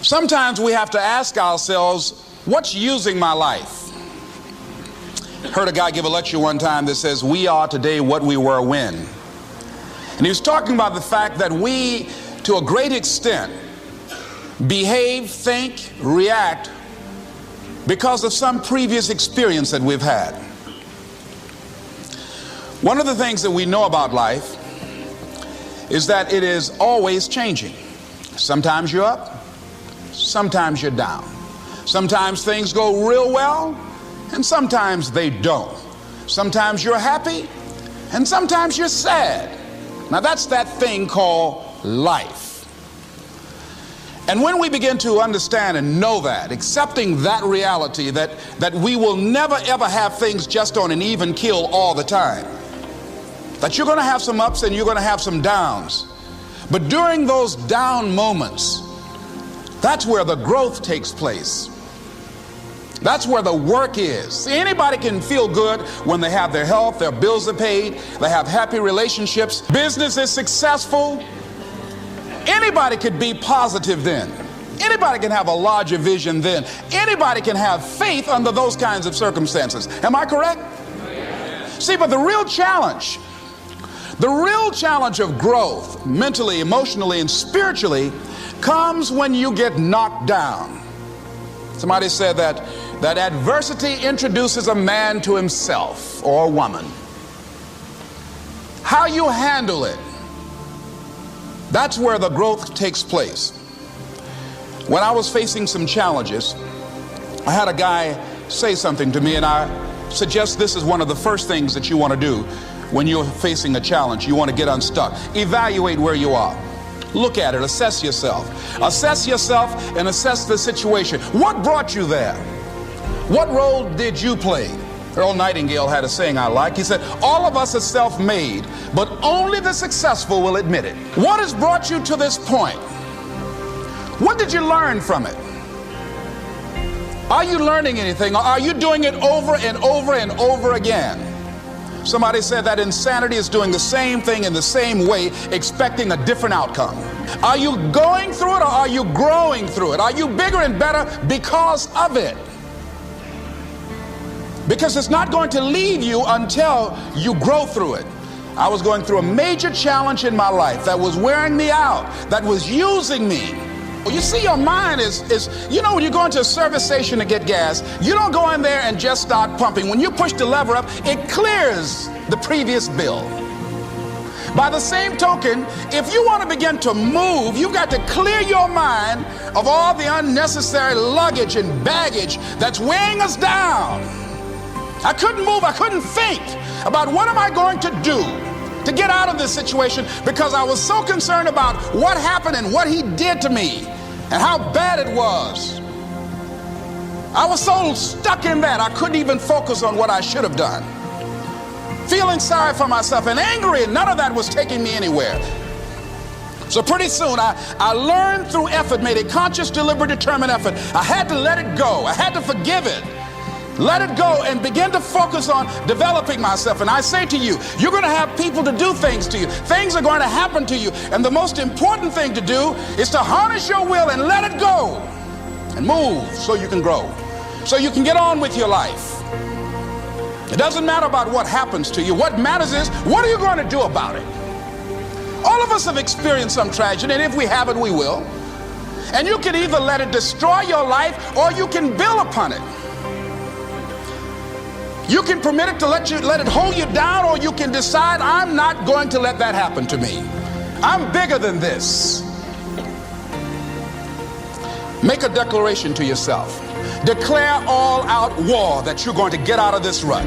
Sometimes we have to ask ourselves, what's using my life? Heard a guy give a lecture one time that says, we are today what we were when. And he was talking about the fact that we, to a great extent, behave, think, react because of some previous experience that we've had. One of the things that we know about life is that it is always changing. Sometimes you're up, sometimes you're down. Sometimes things go real well, and sometimes they don't. Sometimes you're happy, and sometimes you're sad. Now that's that thing called life. And when we begin to understand and know that, accepting that reality that we will never ever have things just on an even keel all the time, that you're going to have some ups and you're going to have some downs, but during those down moments, that's where the growth takes place. That's where the work is. See, anybody can feel good when they have their health, their bills are paid, they have happy relationships, business is successful. Anybody could be positive then. Anybody can have a larger vision then. Anybody can have faith under those kinds of circumstances. Am I correct? See, but the real challenge of growth, mentally, emotionally, and spiritually, comes when you get knocked down. Somebody said that adversity introduces a man to himself or a woman. How you handle it, that's where the growth takes place. When I was facing some challenges, I had a guy say something to me, and I suggest this is one of the first things that you want to do when you're facing a challenge. You want to get unstuck. Evaluate where you are. Look at it, assess yourself. Assess yourself and assess the situation. What brought you there? What role did you play? Earl Nightingale had a saying I like. He said, all of us are self-made, but only the successful will admit it. What has brought you to this point? What did you learn from it? Are you learning anything, or are you doing it over and over and over again? Somebody said that insanity is doing the same thing in the same way, expecting a different outcome. Are you going through it, or are you growing through it? Are you bigger and better because of it? Because it's not going to leave you until you grow through it. I was going through a major challenge in my life that was wearing me out, that was using me. You see, your mind is you know, when you go into a service station to get gas, you don't go in there and just start pumping. When you push the lever up, it clears the previous bill. By the same token, if you want to begin to move, you've got to clear your mind of all the unnecessary luggage and baggage that's weighing us down. I couldn't move, I couldn't think about what am I going to do to get out of this situation, because I was so concerned about what happened and what he did to me and how bad it was. I was so stuck in that I couldn't even focus on what I should have done. Feeling sorry for myself and angry, and none of that was taking me anywhere. So pretty soon I learned through effort, made a conscious, deliberate, determined effort. I had to let it go. I had to forgive it. Let it go and begin to focus on developing myself. And I say to you, you're going to have people to do things to you. Things are going to happen to you. And the most important thing to do is to harness your will and let it go and move so you can grow, so you can get on with your life. It doesn't matter about what happens to you. What matters is, what are you going to do about it? All of us have experienced some tragedy, and if we haven't, we will. And you can either let it destroy your life, or you can build upon it. You can permit it to let it hold you down, or you can decide, I'm not going to let that happen to me. I'm bigger than this. Make a declaration to yourself. Declare all-out war that you're going to get out of this rut.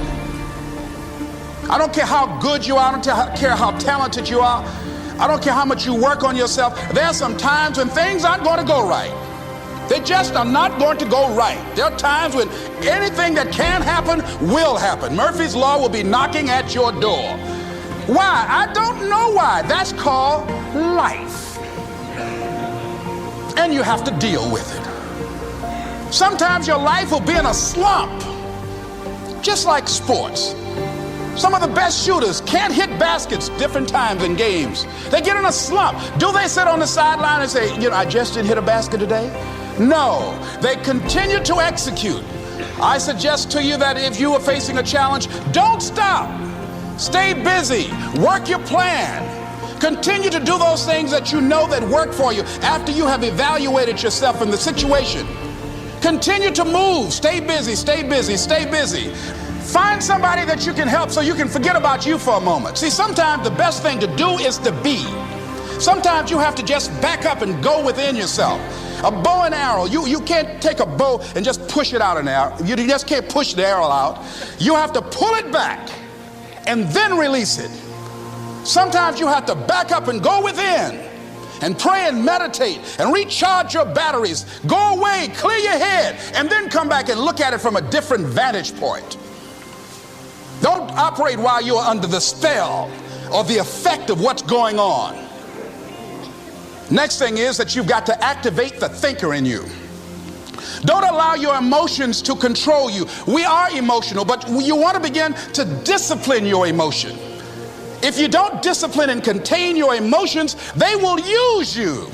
I don't care how good you are. I don't care how talented you are. I don't care how much you work on yourself. There are some times when things aren't going to go right. They just are not going to go right. There are times when anything that can happen will happen. Murphy's Law will be knocking at your door. Why? I don't know why. That's called life. And you have to deal with it. Sometimes your life will be in a slump, just like sports. Some of the best shooters can't hit baskets different times in games. They get in a slump. Do they sit on the sideline and say, you know, I just didn't hit a basket today? No, they continue to execute. I suggest to you that if you are facing a challenge, don't stop. Stay busy. Work your plan. Continue to do those things that you know that work for you after you have evaluated yourself in the situation. Continue to move. Stay busy, stay busy, stay busy. Find somebody that you can help so you can forget about you for a moment. See, sometimes the best thing to do is to be. Sometimes you have to just back up and go within yourself. A bow and arrow, you can't take a bow and just push it out an arrow. You just can't push the arrow out. You have to pull it back and then release it. Sometimes you have to back up and go within and pray and meditate and recharge your batteries. Go away, clear your head, and then come back and look at it from a different vantage point. Don't operate while you're under the spell or the effect of what's going on. Next thing is that you've got to activate the thinker in you. Don't allow your emotions to control you. We are emotional, but you want to begin to discipline your emotion. If you don't discipline and contain your emotions, they will use you.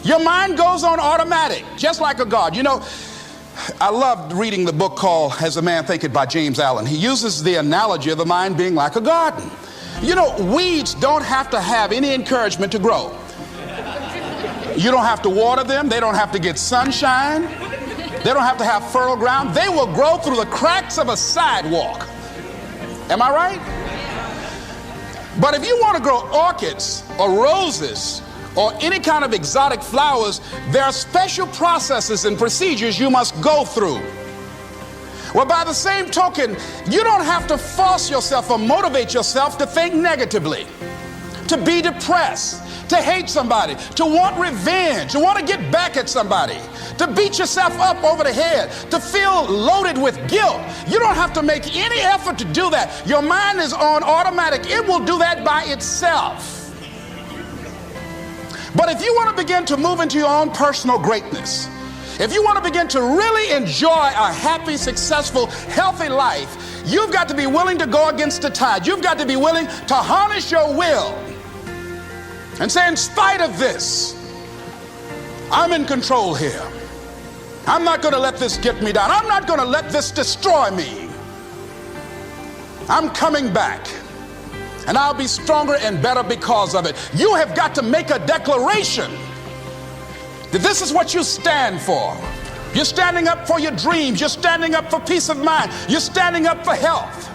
Your mind goes on automatic, just like a God. You know, I loved reading the book called As a Man Thinketh by James Allen. He uses the analogy of the mind being like a garden. You know, weeds don't have to have any encouragement to grow. You don't have to water them. They don't have to get sunshine. They don't have to have fertile ground. They will grow through the cracks of a sidewalk. Am I right? But if you want to grow orchids or roses or any kind of exotic flowers, there are special processes and procedures you must go through. Well, by the same token, you don't have to force yourself or motivate yourself to think negatively, to be depressed, to hate somebody, to want revenge, to want to get back at somebody, to beat yourself up over the head, to feel loaded with guilt. You don't have to make any effort to do that. Your mind is on automatic. It will do that by itself. But if you want to begin to move into your own personal greatness, if you want to begin to really enjoy a happy, successful, healthy life, you've got to be willing to go against the tide. You've got to be willing to harness your will and say, in spite of this, I'm in control here. I'm not going to let this get me down. I'm not going to let this destroy me. I'm coming back, and I'll be stronger and better because of it. You have got to make a declaration that this is what you stand for. You're standing up for your dreams. You're standing up for peace of mind. You're standing up for health.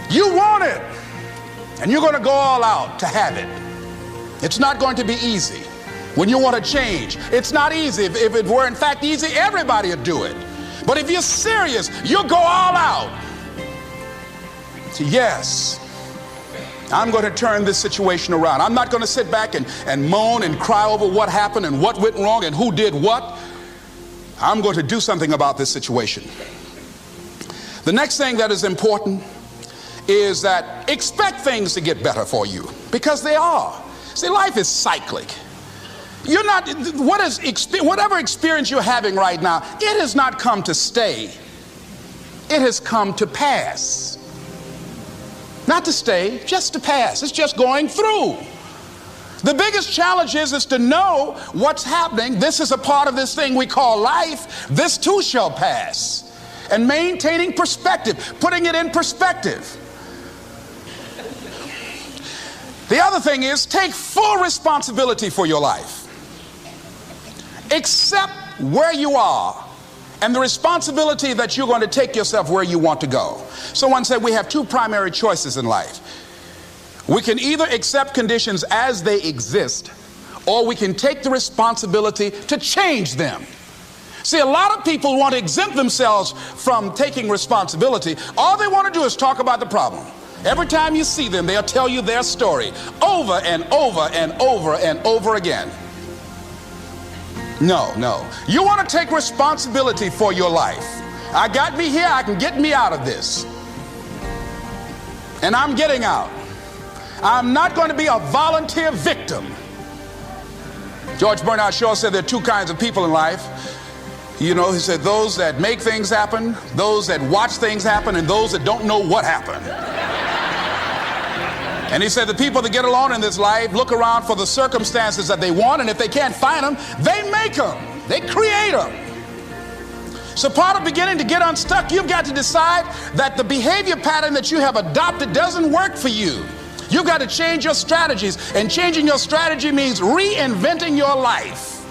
You want it, and you're going to go all out to have it. It's not going to be easy. When you want to change, it's not easy. If it were in fact easy, everybody would do it. But if you're serious, you'll go all out. So yes, I'm going to turn this situation around. I'm not going to sit back and moan and cry over what happened and what went wrong and who did what. I'm going to do something about this situation. The next thing that is important is that expect things to get better for you, because they are. See, life is cyclic. You're not, whatever experience you're having right now, it has not come to stay. It has come to pass. Not to stay, just to pass. It's just going through. The biggest challenge is to know what's happening. This is a part of this thing we call life. This too shall pass. And maintaining perspective, putting it in perspective. The other thing is take full responsibility for your life. Accept where you are and the responsibility that you're going to take yourself where you want to go. Someone said we have two primary choices in life. We can either accept conditions as they exist, or we can take the responsibility to change them. See, a lot of people want to exempt themselves from taking responsibility. All they want to do is talk about the problem. Every time you see them, they'll tell you their story over and over and over and over again. No. You want to take responsibility for your life. I got me here, I can get me out of this. And I'm getting out. I'm not going to be a volunteer victim. George Bernard Shaw said there are two kinds of people in life. You know, he said those that make things happen, those that watch things happen, and those that don't know what happened. And he said the people that get along in this life look around for the circumstances that they want, and if they can't find them, they make them. They create them. So part of beginning to get unstuck, you've got to decide that the behavior pattern that you have adopted doesn't work for you. You've got to change your strategies, and changing your strategy means reinventing your life,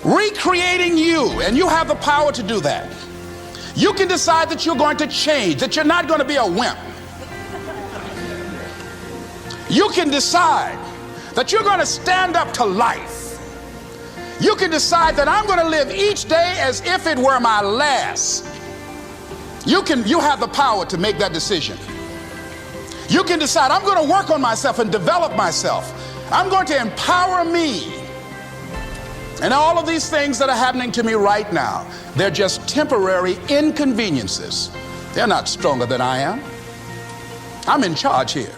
recreating you, and you have the power to do that. You can decide that you're going to change, that you're not going to be a wimp. You can decide that you're going to stand up to life. You can decide that I'm going to live each day as if it were my last. You have the power to make that decision. You can decide I'm going to work on myself and develop myself. I'm going to empower me. And all of these things that are happening to me right now, they're just temporary inconveniences. They're not stronger than I am. I'm in charge here.